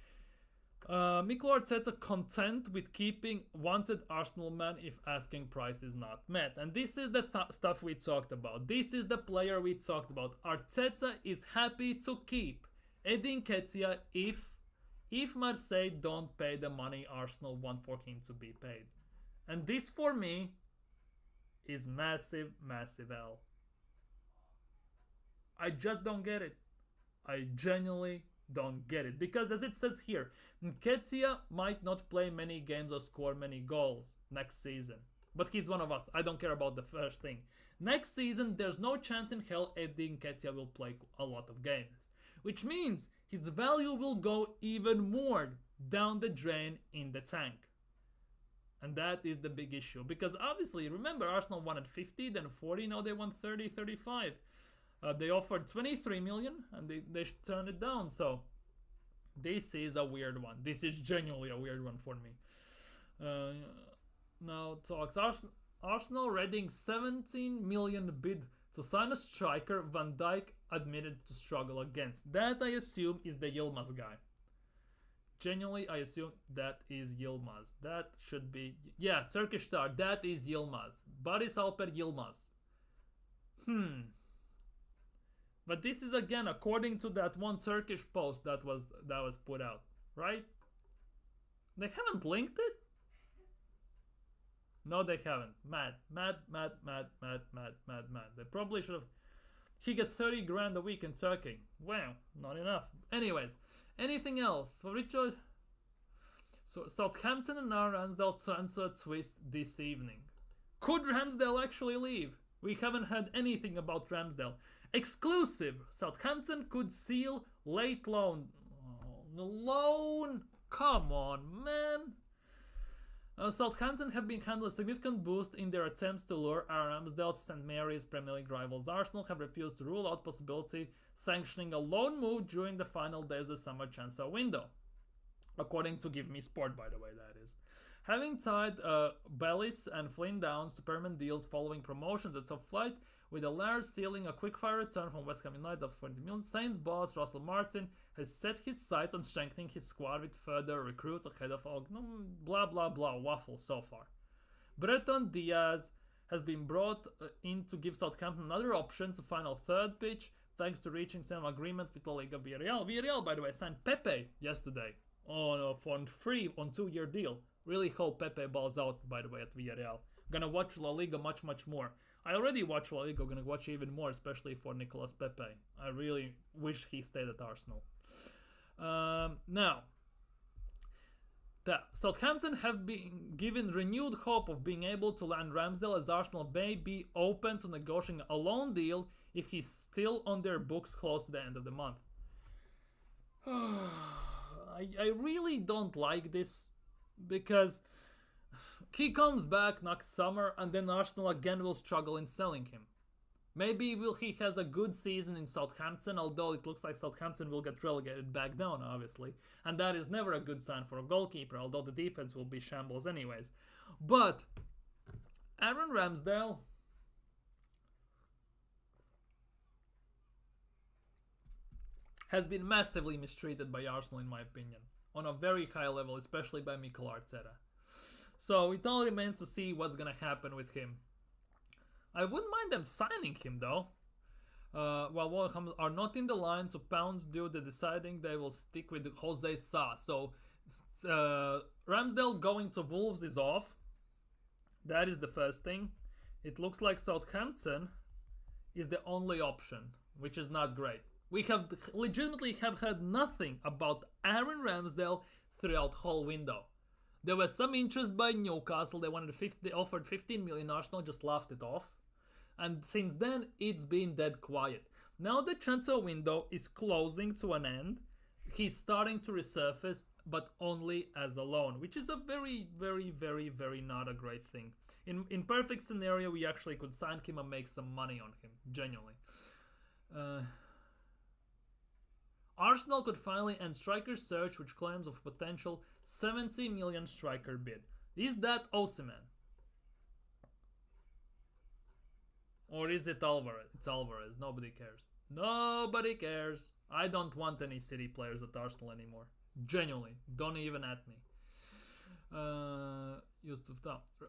Mikel Arteta content with keeping wanted Arsenal man if asking price is not met. And this is the stuff we talked about. This is the player we talked about. Arteta is happy to keep Edu Nketiah if Marseille don't pay the money Arsenal want for him to be paid. And this for me is massive, massive L. I just don't get it. I genuinely don't get it. Because as it says here, Nketiah might not play many games or score many goals next season. But he's one of us. I don't care about the first thing. Next season, there's no chance in hell Edu Nketiah will play a lot of games. Which means his value will go even more down the drain in the tank. And that is the big issue. Because obviously, remember, Arsenal wanted 50, then 40, now they want 30, 35. They offered 23 million and they turned it down. So this is a weird one. This is genuinely a weird one for me. Now talks. Arsenal Reading 17 million bid to sign a striker Van Dijk admitted to struggle against. That I assume is the Yilmaz guy. Genuinely, I assume that is Yilmaz. That should be... Yeah, Turkish star. That is Yilmaz. Barış Alper Yilmaz. But this is again according to that one Turkish post that was put out, right? They haven't linked it? No, they haven't. Mad. They probably should have. He gets 30 grand a week in Turkey. Wow, not enough. Anyways, anything else? Fabrizio. So Southampton and now Ramsdale transfer twist this evening. Could Ramsdale actually leave? We haven't had anything about Ramsdale. Exclusive. Southampton could seal late loan. Oh, loan? Come on, man. Southampton have been handling a significant boost in their attempts to lure Ramsdale to St Mary's Premier League rivals. Arsenal have refused to rule out possibility sanctioning a loan move during the final days of the summer transfer window. According to Give Me Sport, by the way, that is. Having tied Bellis and Flynn Downs to permanent deals following promotions at top flight, with a large ceiling, a quick-fire return from West Ham United of 40 million, Saints boss Russell Martin has set his sights on strengthening his squad with further recruits ahead of blah blah blah waffle so far. Breton Diaz has been brought in to give Southampton another option to final third pitch, thanks to reaching some agreement with La Liga Villarreal. Villarreal, by the way, signed Pepe yesterday on free on 2-year deal. Really hope Pepe balls out, by the way, at Villarreal. Gonna watch La Liga much more. I already watch La Liga, gonna watch even more, especially for Nicolas Pepe. I really wish he stayed at Arsenal. Now, Southampton have been given renewed hope of being able to land Ramsdale, as Arsenal may be open to negotiating a loan deal if he's still on their books close to the end of the month. I really don't like this, because he comes back next summer and then Arsenal again will struggle in selling him. Maybe he has a good season in Southampton, although it looks like Southampton will get relegated back down, obviously. And that is never a good sign for a goalkeeper, although the defense will be shambles anyways. But Aaron Ramsdale has been massively mistreated by Arsenal, in my opinion, on a very high level, especially by Mikel Arteta. So it all remains to see what's gonna happen with him. I wouldn't mind them signing him though. While Wolverhampton are not in the line to pounce due to deciding they will stick with Jose Sa. So Ramsdale going to Wolves is off. That is the first thing. It looks like Southampton is the only option, which is not great. We have legitimately have heard nothing about Aaron Ramsdale throughout whole window. There was some interest by Newcastle. They offered 15 million. Arsenal just laughed it off. And since then, it's been dead quiet. Now the transfer window is closing to an end. He's starting to resurface, but only as a loan, which is a very not a great thing. In perfect scenario, we actually could sign him and make some money on him, genuinely. Arsenal could finally end striker search, which claims of potential 70 million striker bid. Is that Osimhen? Or is it Alvarez? It's Alvarez. Nobody cares. Nobody cares. I don't want any City players at Arsenal anymore. Genuinely. Don't even at me.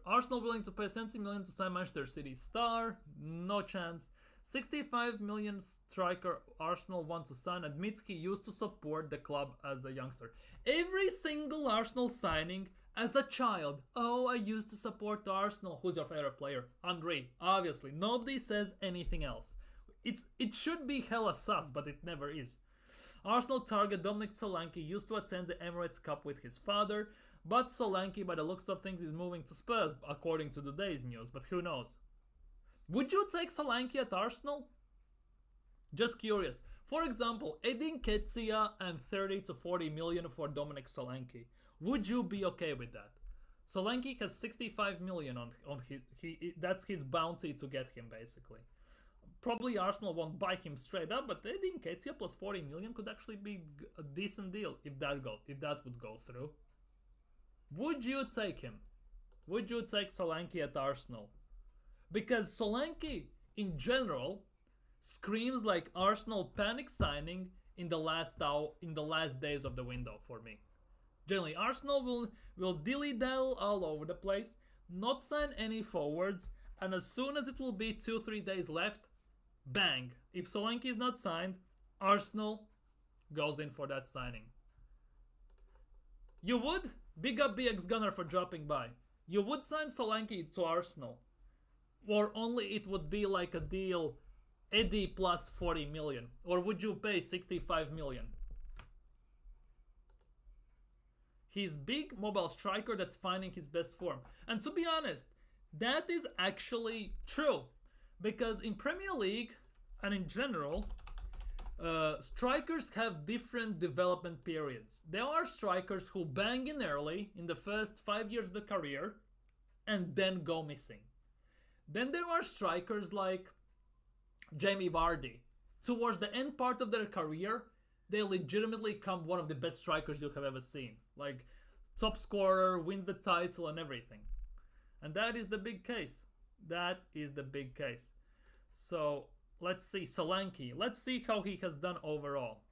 Arsenal willing to pay 70 million to sign Manchester City star? No chance. 65 million striker Arsenal want to sign admits he used to support the club as a youngster. Every single Arsenal signing as a child. Oh, I used to support Arsenal. Who's your favorite player? Andre. Obviously. Nobody says anything else. It should be hella sus, but it never is. Arsenal target Dominic Solanke used to attend the Emirates Cup with his father, but Solanke, by the looks of things, is moving to Spurs, according to today's news, but who knows. Would you take Solanke at Arsenal? Just curious. For example, Edu Nketiah and 30 to 40 million for Dominic Solanke. Would you be okay with that? Solanke has 65 million on that's his bounty to get him, basically. Probably Arsenal won't buy him straight up, but Edu Nketiah plus 40 million could actually be a decent deal if that would go through. Would you take him? Would you take Solanke at Arsenal? Because Solanke, in general, screams like Arsenal panic signing in the last days of the window for me. Generally, Arsenal will dilly-dally all over the place, not sign any forwards, and as soon as it will be 2-3 days left, bang. If Solanke is not signed, Arsenal goes in for that signing. You would? Big up BX Gunner for dropping by. You would sign Solanke to Arsenal? Or only it would be like a deal Eddie plus 40 million? Or would you pay 65 million? He's big mobile striker that's finding his best form. And to be honest, that is actually true. Because in Premier League and in general, strikers have different development periods. There are strikers who bang in early in the first 5 years of the career and then go missing. Then there are strikers like Jamie Vardy. Towards the end part of their career, they legitimately become one of the best strikers you have ever seen. Like, top scorer, wins the title and everything. And that is the big case. That is the big case. So, let's see. Solanke. Let's see how he has done overall.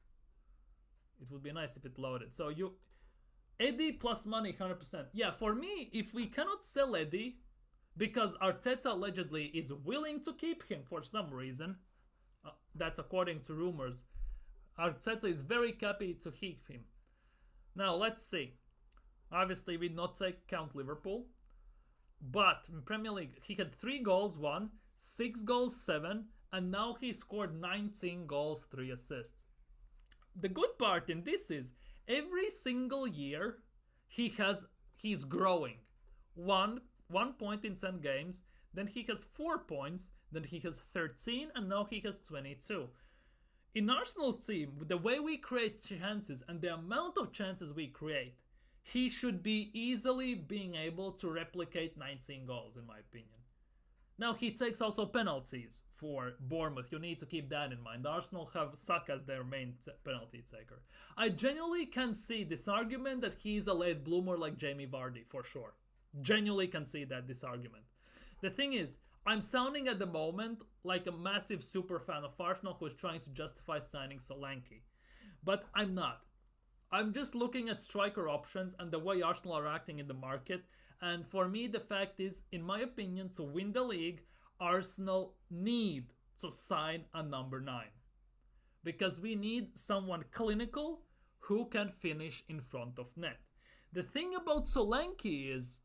It would be nice if it loaded. So, Eddie plus money, 100%. Yeah, for me, if we cannot sell Eddie, because Arteta allegedly is willing to keep him for some reason, That's according to rumors. Arteta is very happy to keep him. Now let's see. Obviously, we did not count Liverpool, but in Premier League he had 3 goals, 1, 6 goals, 7, and now he scored 19 goals, 3 assists. The good part in this is every single year he's growing. One point in 10 games, then he has 4 points, then he has 13, and now he has 22. In Arsenal's team, with the way we create chances and the amount of chances we create, he should be easily being able to replicate 19 goals, in my opinion. Now, he takes also penalties for Bournemouth. You need to keep that in mind. Arsenal have Saka as their main penalty taker. I genuinely can see this argument that he's a late bloomer like Jamie Vardy, for sure. Genuinely can see this argument. The thing is, I'm sounding at the moment like a massive super fan of Arsenal who is trying to justify signing Solanke. But I'm not. I'm just looking at striker options and the way Arsenal are acting in the market. And for me, the fact is, in my opinion, to win the league, Arsenal need to sign a number 9. Because we need someone clinical who can finish in front of net. The thing about Solanke is,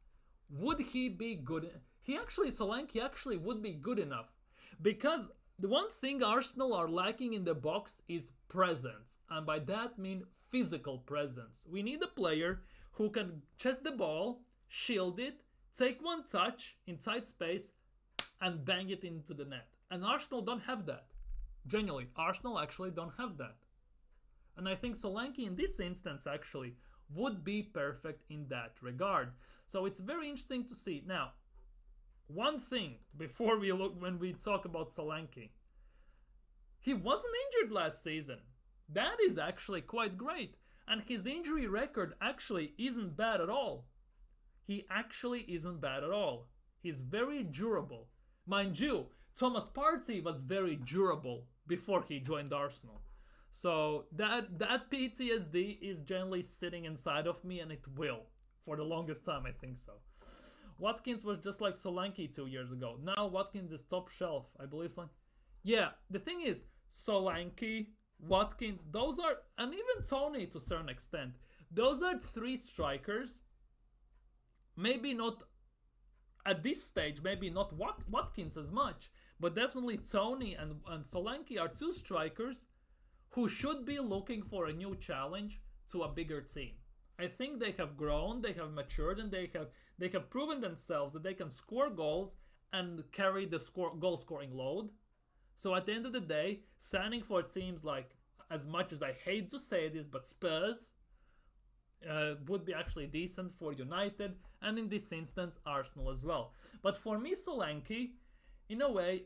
would he be good? Solanke actually would be good enough. Because the one thing Arsenal are lacking in the box is presence. And by that I mean physical presence. We need a player who can chase the ball, shield it, take one touch in tight space, and bang it into the net. And Arsenal don't have that. Genuinely, Arsenal actually don't have that. And I think Solanke in this instance actually would be perfect in that regard. So it's very interesting to see. Now, one thing before when we talk about Solanke, he wasn't injured last season. That is actually quite great. And his injury record actually isn't bad at all. He actually isn't bad at all. He's very durable. Mind you, Thomas Partey was very durable before he joined Arsenal. So that PTSD is generally sitting inside of me, and it will. For the longest time, I think so. Watkins was just like Solanke 2 years ago. Now Watkins is top shelf. I believe Solanke. Yeah, the thing is, Solanke, Watkins, those are, and even Tony to a certain extent, those are 3 strikers. Maybe not at this stage, maybe not Watkins as much, but definitely Tony and Solanke are 2 strikers who should be looking for a new challenge to a bigger team. I think they have grown, they have matured, and they have proven themselves that they can score goals and carry the goal scoring load. So at the end of the day, signing for teams like, as much as I hate to say this, but Spurs would be actually decent for United, and in this instance Arsenal as well. But for me, Solanke, in a way,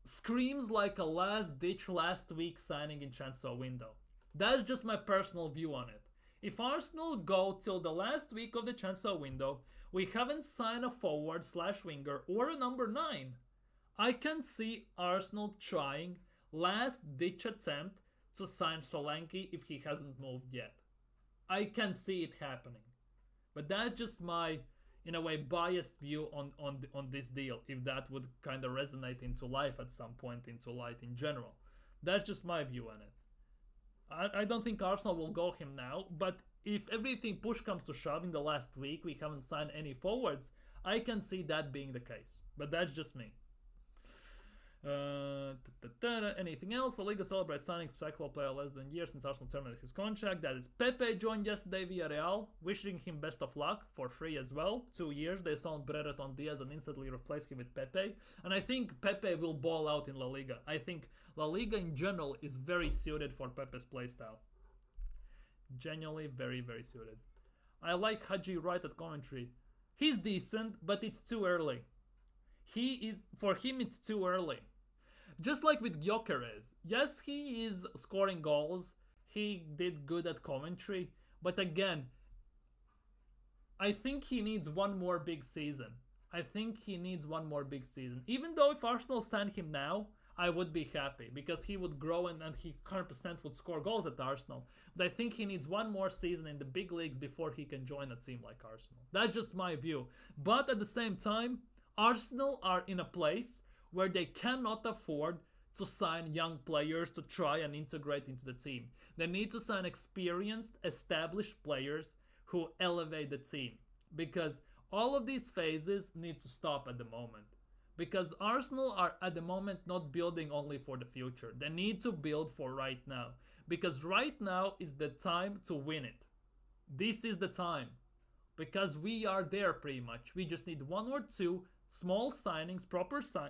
screams like a last week signing in transfer window. That's just my personal view on it. If Arsenal go till the last week of the transfer window, we haven't signed a forward/winger or a number 9. I can see Arsenal trying last-ditch attempt to sign Solanke if he hasn't moved yet. I can see it happening. But that's just my, in a way, biased view on this deal, if that would kind of resonate into life at some point, into light in general. That's just my view on it. I don't think Arsenal will go him now, but if everything push comes to shove in the last week, we haven't signed any forwards, I can see that being the case. But that's just me. Anything else? La Liga celebrates signing spectacular player less than a year since Arsenal terminated his contract. That is Pepe joined yesterday via Real, wishing him best of luck for free as well. 2 years, they signed Brereton Diaz and instantly replaced him with Pepe. And I think Pepe will ball out in La Liga. I think La Liga in general is very suited for Pepe's playstyle. Genuinely very, very suited. I like Haji Wright at commentary. He's decent, but it's too early. For him, it's too early. Just like with Gyökeres. Yes, he is scoring goals. He did good at commentary. But again, I think he needs one more big season. Even though if Arsenal signed him now, I would be happy. Because he would grow and he 100% would score goals at Arsenal. But I think he needs one more season in the big leagues before he can join a team like Arsenal. That's just my view. But at the same time, Arsenal are in a place where they cannot afford to sign young players to try and integrate into the team. They need to sign experienced, established players who elevate the team. Because all of these phases need to stop at the moment. Because Arsenal are at the moment not building only for the future. They need to build for right now. Because right now is the time to win it. This is the time. Because we are there pretty much. We just need one or two small signings,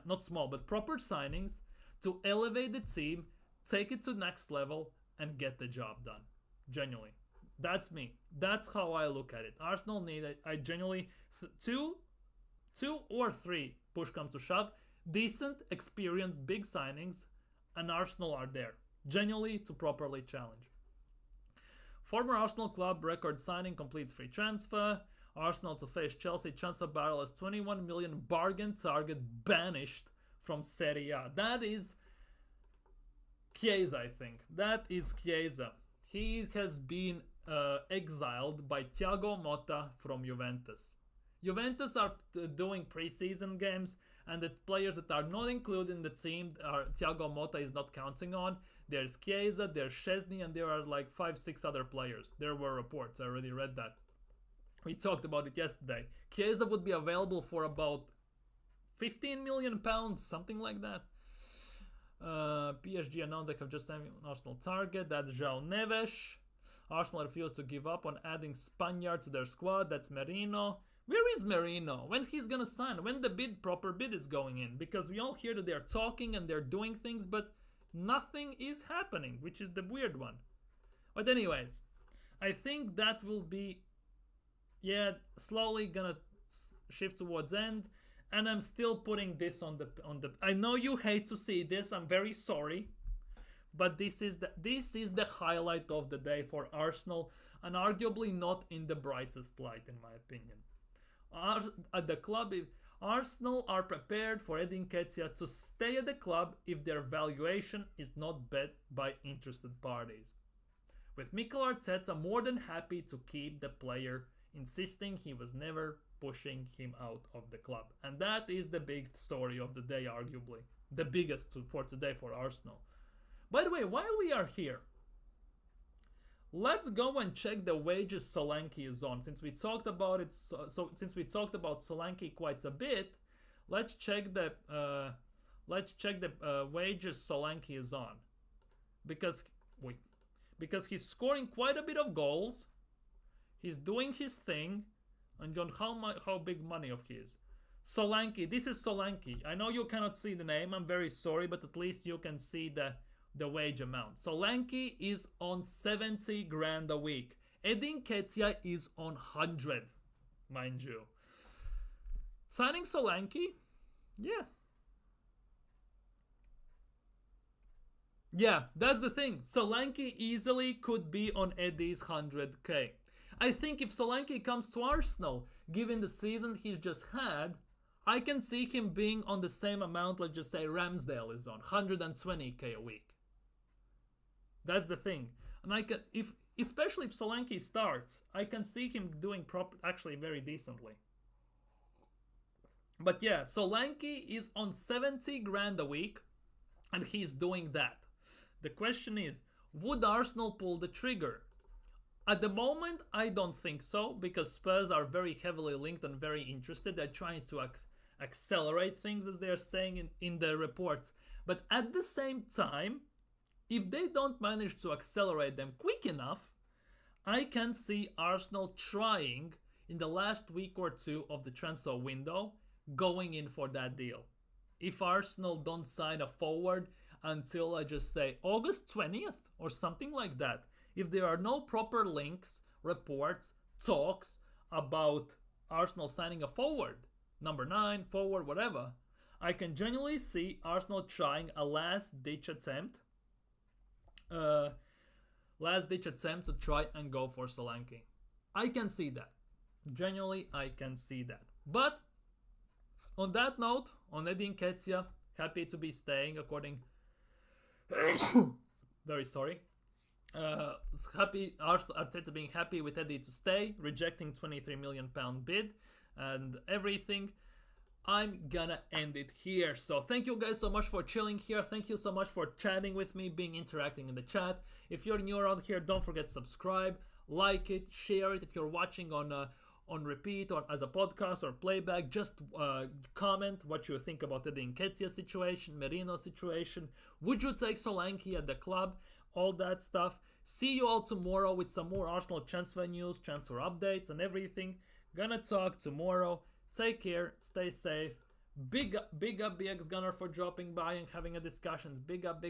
not small, but proper signings to elevate the team, take it to the next level, and get the job done. Genuinely. That's me. That's how I look at it. Arsenal need, I genuinely, two or three, push comes to shove, decent, experienced, big signings, and Arsenal are there. Genuinely to properly challenge. Former Arsenal club record signing completes free transfer. Arsenal to face Chelsea transfer battle as 21 million bargain target banished from Serie A. That is Chiesa, I think. That is Chiesa. He has been exiled by Thiago Motta from Juventus. Juventus are doing preseason games, and the players that are not included in the team are Thiago Motta is not counting on. There's Chiesa, there's Szczesny, and there are like 5-6 other players. There were reports, I already read that. We talked about it yesterday. Chiesa would be available for about 15 million pounds, something like that. PSG announced they have just signed an Arsenal target. That's João Neves. Arsenal refused to give up on adding Spaniard to their squad. That's Merino. Where is Merino? When he's gonna sign? When the proper bid is going in? Because we all hear that they're talking and they're doing things, but nothing is happening, which is the weird one. But anyways, I think that will be, slowly gonna shift towards end. And I'm still putting this on the. I know you hate to see this. I'm very sorry, but this is the highlight of the day for Arsenal, and arguably not in the brightest light, in my opinion. At the club, Arsenal are prepared for Edu Nketiah to stay at the club if their valuation is not bet by interested parties. With Mikel Arteta more than happy to keep the player, insisting he was never pushing him out of the club. And that is the big story of the day, arguably. The biggest for today for Arsenal. By the way, while we are here, let's go and check the wages Solanke is on. Since we talked about it, since we talked about Solanke quite a bit, let's check the wages Solanke is on, because he's scoring quite a bit of goals. He's doing his thing. And John, how big money of his? Solanke, this is Solanke. I know you cannot see the name, I'm very sorry, but at least you can see the wage amount. Solanke is on 70 grand a week. Edu Nketiah is on 100, mind you. Signing Solanke? Yeah, that's the thing. Solanke easily could be on Eddie's 100k. I think if Solanke comes to Arsenal, given the season he's just had, I can see him being on the same amount, let's just say Ramsdale is on, 120k a week. That's the thing. And I can, especially if Solanke starts, I can see him doing actually very decently. But yeah, Solanke is on 70 grand a week, and he's doing that. The question is, would Arsenal pull the trigger? At the moment, I don't think so, because Spurs are very heavily linked and very interested. They're trying to accelerate things, as they're saying in the reports. But at the same time, if they don't manage to accelerate them quick enough, I can see Arsenal trying, in the last week or two of the transfer window, going in for that deal. If Arsenal don't sign a forward until, I just say, August 20th or something like that, if there are no proper links, reports, talks about Arsenal signing a forward, number 9, forward, whatever, I can genuinely see Arsenal trying a last-ditch attempt to try and go for Solanke. I can see that. Genuinely, I can see that. But on that note, on Edu Nketiah, happy to be staying according... Very sorry. Happy Arteta being happy with Eddie to stay, rejecting £23 million bid and everything. I'm gonna end it here. So thank you guys so much for chilling here. Thank you so much for chatting with me, interacting in the chat. If you're new around here, don't forget to subscribe, like it, share it. If you're watching on repeat or as a podcast or playback, just comment what you think about the Nketiah situation, Merino situation. Would you take Solanke at the club? All that stuff. See you all tomorrow with some more Arsenal transfer news, transfer updates, and everything. Gonna talk tomorrow. Take care, stay safe. Big up BX Gunner for dropping by and having a discussions. Big up.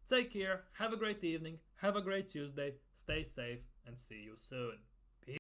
Take care, have a great evening, have a great Tuesday, stay safe, and see you soon.